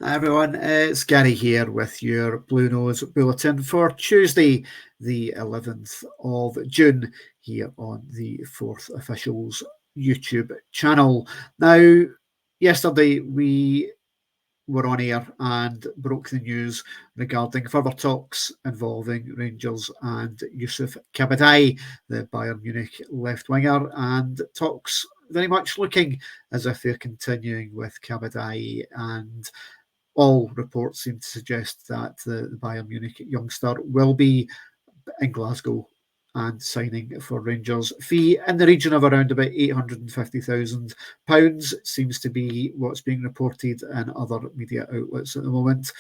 Hi everyone, it's Gary here with your Blue Nose Bulletin for Tuesday, the 11th of June, here on the 4th Officials YouTube channel. Now, yesterday we were on air and broke the news regarding further talks involving Rangers and Yusuf Kabadayi, the Bayern Munich left winger, and talks very much looking as if they're continuing with Kabadayi, and all reports seem to suggest that the Bayern Munich youngster will be in Glasgow and signing for Rangers. Fee in the region of around about £850,000 seems to be what's being reported in other media outlets at the moment.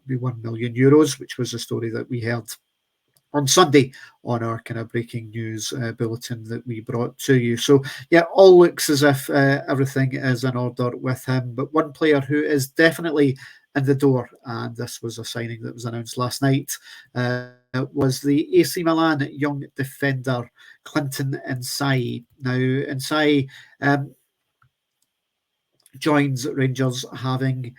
Be €1 million, which was a story that we heard on Sunday on our kind of breaking news bulletin that we brought to you. So, yeah, all looks as if everything is in order with him. But one player who is definitely in the door, and this was a signing that was announced last night, was the AC Milan young defender, Clinton Nsiala. Now, Nsiala joins Rangers having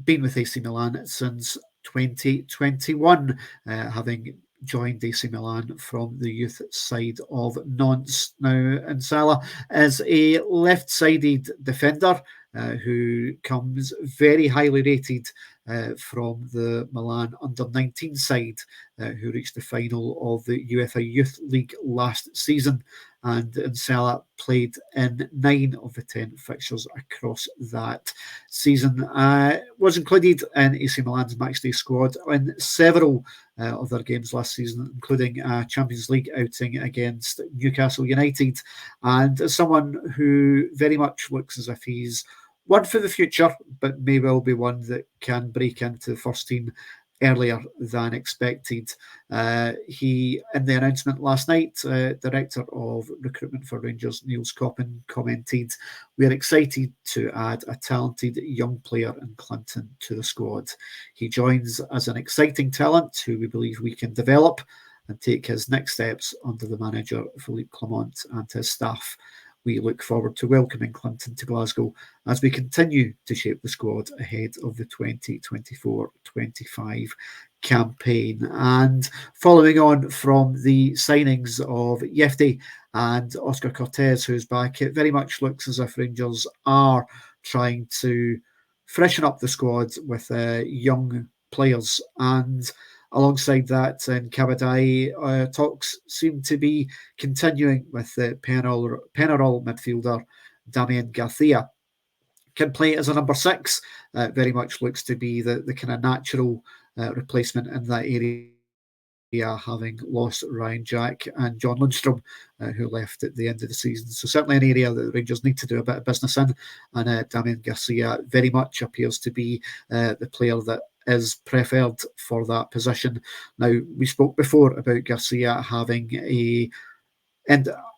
been with AC Milan since 2021, having joined AC Milan from the youth side of Nantes. Now, Nsiala is a left-sided defender who comes very highly rated from the Milan under-19 side, who reached the final of the UEFA Youth League last season. And Nsiala played in 9 of the 10 fixtures across that season. Was included in AC Milan's matchday squad in several of their games last season, including a Champions League outing against Newcastle United. And as someone who very much looks as if he's one for the future, but may well be one that can break into the first team earlier than expected. He, in the announcement last night, Director of Recruitment for Rangers, Niels Coppin, commented, "We are excited to add a talented young player in Clinton to the squad. He joins as an exciting talent who we believe we can develop and take his next steps under the manager, Philippe Clement, and his staff. We look forward to welcoming Clinton to Glasgow as we continue to shape the squad ahead of the 2024-25 campaign." And following on from the signings of Yefti and Oscar Cortez, who's back, it very much looks as if Rangers are trying to freshen up the squad with young players. And alongside that, in Kabadayi, talks seem to be continuing with the Penarol midfielder Damian Garcia. Can play as a number 6. Very much looks to be the kind of natural replacement in that area, having lost Ryan Jack and John Lundstrom, who left at the end of the season. So certainly an area that the Rangers need to do a bit of business in. And Damian Garcia very much appears to be the player that is preferred for that position. Now, we spoke before about Garcia having a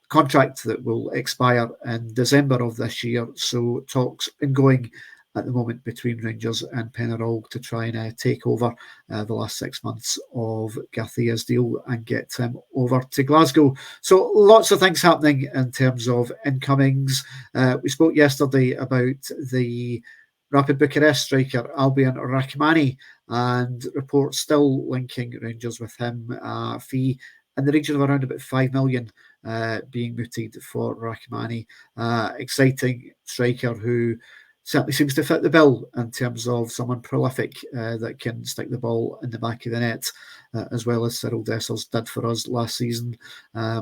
contract that will expire in December of this year. So talks ongoing at the moment between Rangers and Penarol to try and take over the last 6 months of Garcia's deal and get him over to Glasgow. So lots of things happening in terms of incomings. We spoke yesterday about the Rapid Bucharest striker Albion Rrahmani, and reports still linking Rangers with him. Fee in the region of around about 5 million being mooted for Rrahmani. Exciting striker who certainly seems to fit the bill in terms of someone prolific that can stick the ball in the back of the net, as well as Cyril Dessers did for us last season. I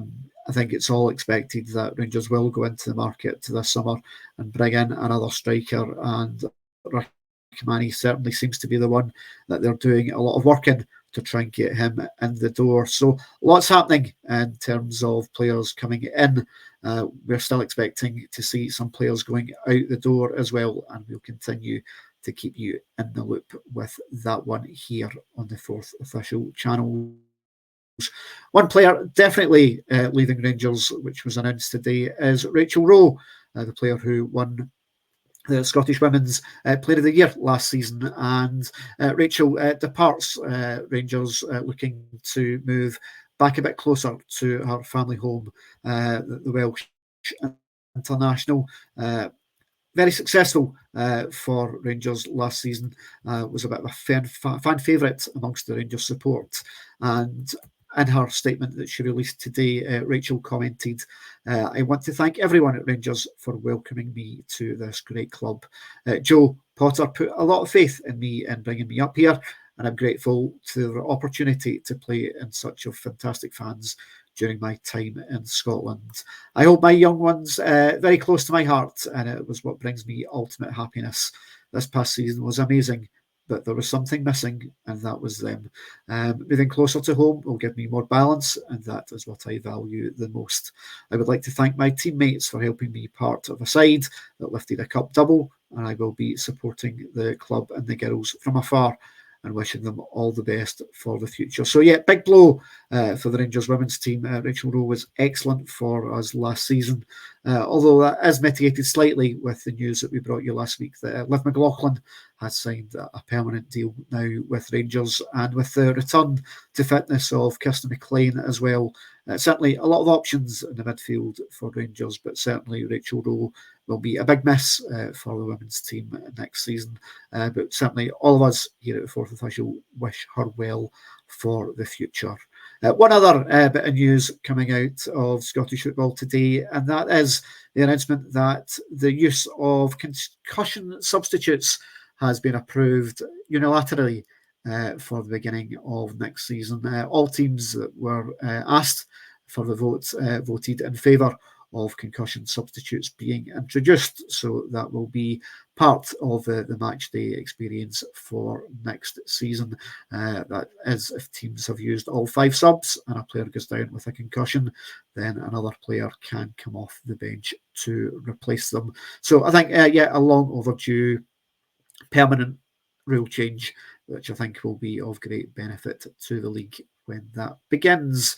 think it's all expected that Rangers will go into the market this summer and bring in another striker, and Rrahmani certainly seems to be the one that they're doing a lot of work in to try and get him in the door. So lots happening in terms of players coming in. We're still expecting to see some players going out the door as well, and we'll continue to keep you in the loop with that one here on the 4th Official channel. One player definitely leaving Rangers, which was announced today, is Rachel Rowe, the player who won the Scottish Women's Player of the Year last season. And Rachel departs Rangers, looking to move back a bit closer to her family home, the Welsh international. very successful for Rangers last season. Was a bit of a fan favourite amongst the Rangers support. And in her statement that she released today, Rachel commented, I want to thank everyone at Rangers for welcoming me to this great club. Joe Potter put a lot of faith in me in bringing me up here, and I'm grateful to the opportunity to play in such of fantastic fans during my time in Scotland. I hold my young ones very close to my heart, and it was what brings me ultimate happiness. This past season was amazing, but there was something missing, and that was them. Moving closer to home will give me more balance, and that is what I value the most. I would like to thank my teammates for helping me part of a side that lifted a cup double, and I will be supporting the club and the girls from afar and wishing them all the best for the future. So yeah, big blow for the Rangers women's team. Rachel Rowe was excellent for us last season, although that is mitigated slightly with the news that we brought you last week that Liv McLaughlin has signed a permanent deal now with Rangers, and with the return to fitness of Kirsten McLean as well. Certainly a lot of options in the midfield for Rangers, but certainly Rachel Rowe will be a big miss for the women's team next season. But certainly all of us here at the Fourth Official wish her well for the future. One other bit of news coming out of Scottish football today, and that is the announcement that the use of concussion substitutes has been approved unilaterally for the beginning of next season. All teams that were asked for the vote voted in favour of concussion substitutes being introduced. So that will be part of the match day experience for next season. That is, if teams have used all 5 subs and a player goes down with a concussion, then another player can come off the bench to replace them. So I think, a long overdue permanent rule change, which I think will be of great benefit to the league when that begins.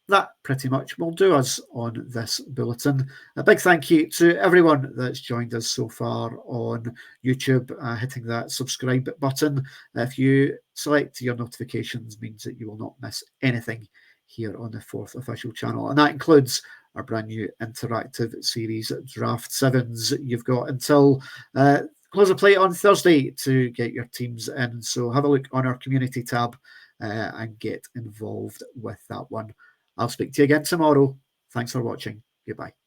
That pretty much will do us on this bulletin. A big thank you to everyone that's joined us so far on YouTube. Hitting that subscribe button, if you select your notifications, means that you will not miss anything here on the Fourth Official channel, and that includes our brand new interactive series, Draft Sevens. You've got until close of play on Thursday to get your teams in, so have a look on our community tab and get involved with that one. I'll speak to you again tomorrow. Thanks for watching. Goodbye.